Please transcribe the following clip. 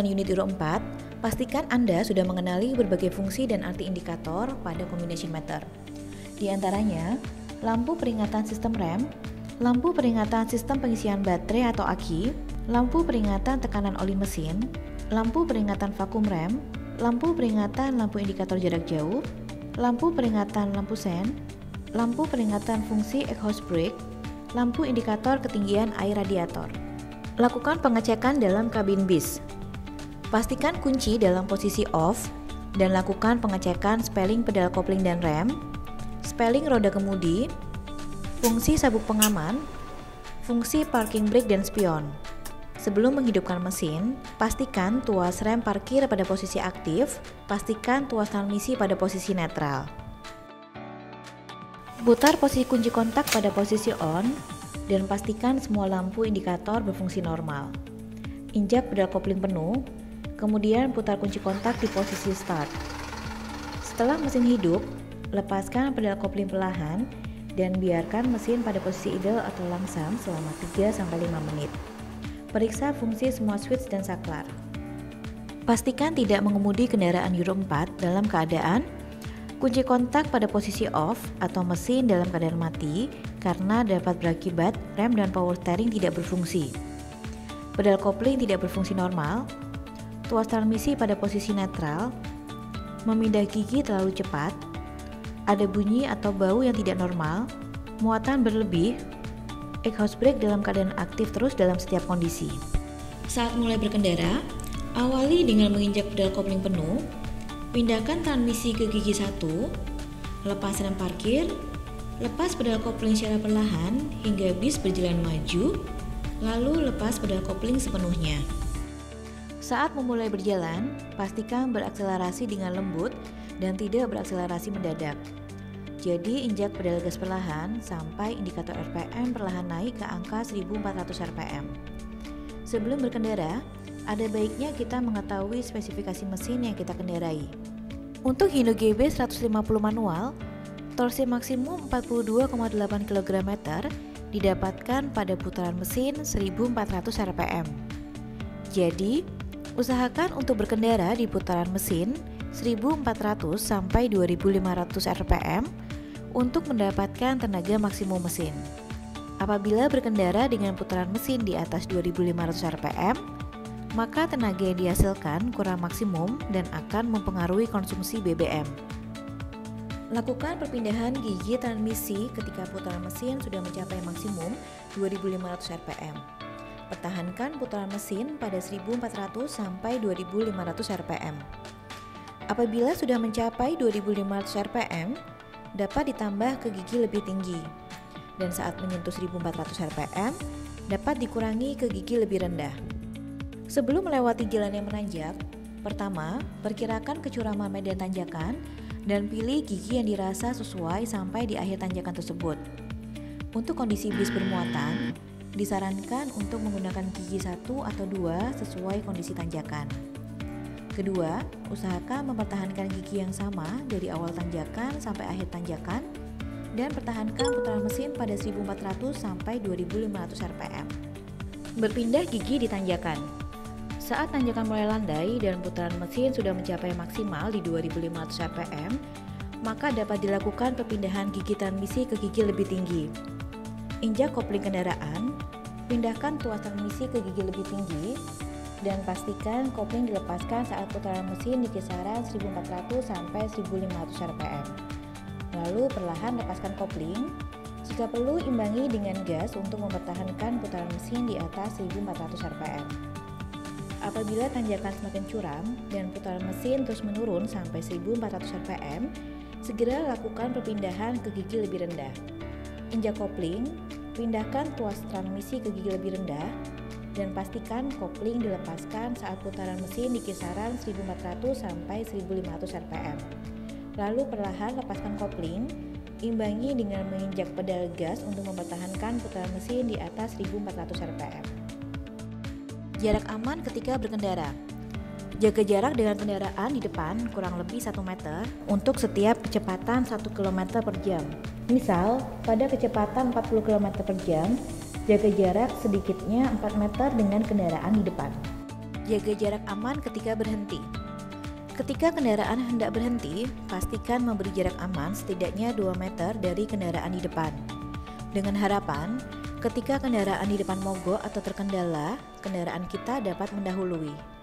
menggunakan unit Euro 4, pastikan Anda sudah mengenali berbagai fungsi dan arti indikator pada combination meter. Di antaranya, lampu peringatan sistem rem, lampu peringatan sistem pengisian baterai atau aki, lampu peringatan tekanan oli mesin, lampu peringatan vakum rem, lampu peringatan lampu indikator jarak jauh, lampu peringatan lampu sen, lampu peringatan fungsi exhaust brake, lampu indikator ketinggian air radiator. Lakukan pengecekan dalam kabin bis. Pastikan kunci dalam posisi off dan lakukan pengecekan spelling pedal kopling dan rem, spelling roda kemudi, fungsi sabuk pengaman, fungsi parking brake dan spion. Sebelum menghidupkan mesin, pastikan tuas rem parkir pada posisi aktif, pastikan tuas transmisi pada posisi netral. Putar posisi kunci kontak pada posisi on, dan pastikan semua lampu indikator berfungsi normal. Injak pedal kopling penuh, kemudian putar kunci kontak di posisi start. Setelah mesin hidup, lepaskan pedal kopling perlahan dan biarkan mesin pada posisi idle atau langsam selama 3-5 menit. Periksa fungsi semua switch dan saklar. Pastikan tidak mengemudi kendaraan Euro 4 dalam keadaan kunci kontak pada posisi off atau mesin dalam keadaan mati karena dapat berakibat rem dan power steering tidak berfungsi. Pedal kopling tidak berfungsi normal, tuas transmisi pada posisi netral, memindah gigi terlalu cepat, ada bunyi atau bau yang tidak normal, muatan berlebih, exhaust brake dalam keadaan aktif terus dalam setiap kondisi. Saat mulai berkendara, awali dengan menginjak pedal kopling penuh, pindahkan transmisi ke gigi 1, lepas rem parkir, lepas pedal kopling secara perlahan hingga bis berjalan maju, lalu lepas pedal kopling sepenuhnya. Saat memulai berjalan, pastikan berakselerasi dengan lembut dan tidak berakselerasi mendadak. Jadi injak pedal gas perlahan sampai indikator RPM perlahan naik ke angka 1400 RPM. Sebelum berkendara, ada baiknya kita mengetahui spesifikasi mesin yang kita kendarai. Untuk Hino GB 150 manual, torsi maksimum 42,8 kg/m didapatkan pada putaran mesin 1400 rpm. Jadi, usahakan untuk berkendara di putaran mesin 1400 sampai 2500 rpm untuk mendapatkan tenaga maksimum mesin. Apabila berkendara dengan putaran mesin di atas 2500 rpm, maka tenaga yang dihasilkan kurang maksimum dan akan mempengaruhi konsumsi BBM. Lakukan perpindahan gigi transmisi ketika putaran mesin sudah mencapai maksimum 2500 rpm. Pertahankan putaran mesin pada 1400 sampai 2500 rpm. Apabila sudah mencapai 2500 rpm, dapat ditambah ke gigi lebih tinggi. Dan saat menyentuh 1400 rpm, dapat dikurangi ke gigi lebih rendah. Sebelum melewati jalan yang menanjak, pertama, perkirakan kecuraman medan tanjakan dan pilih gigi yang dirasa sesuai sampai di akhir tanjakan tersebut. Untuk kondisi bis bermuatan, disarankan untuk menggunakan gigi 1 atau 2 sesuai kondisi tanjakan. Kedua, usahakan mempertahankan gigi yang sama dari awal tanjakan sampai akhir tanjakan dan pertahankan putaran mesin pada 1400 sampai 2500 rpm. Berpindah gigi di tanjakan. Saat tanjakan mulai landai dan putaran mesin sudah mencapai maksimal di 2500 rpm, maka dapat dilakukan perpindahan gigi transmisi ke gigi lebih tinggi. Injak kopling kendaraan, pindahkan tuas transmisi ke gigi lebih tinggi, dan pastikan kopling dilepaskan saat putaran mesin di kisaran 1400 sampai 1500 rpm. Lalu perlahan lepaskan kopling. Jika perlu, imbangi dengan gas untuk mempertahankan putaran mesin di atas 1400 rpm. Apabila tanjakan semakin curam dan putaran mesin terus menurun sampai 1400 rpm, segera lakukan perpindahan ke gigi lebih rendah. Injak kopling, pindahkan tuas transmisi ke gigi lebih rendah, dan pastikan kopling dilepaskan saat putaran mesin di kisaran 1400 sampai 1500 rpm. Lalu perlahan lepaskan kopling, imbangi dengan menginjak pedal gas untuk mempertahankan putaran mesin di atas 1400 rpm. Jarak aman ketika berkendara. Jaga jarak dengan kendaraan di depan kurang lebih 1 meter untuk setiap kecepatan 1 km per jam. Misal, pada kecepatan 40 km per jam, jaga jarak sedikitnya 4 meter dengan kendaraan di depan. Jaga jarak aman ketika berhenti. Ketika kendaraan hendak berhenti, pastikan memberi jarak aman setidaknya 2 meter dari kendaraan di depan. Dengan harapan, ketika kendaraan di depan mogok atau terkendala, kendaraan kita dapat mendahului.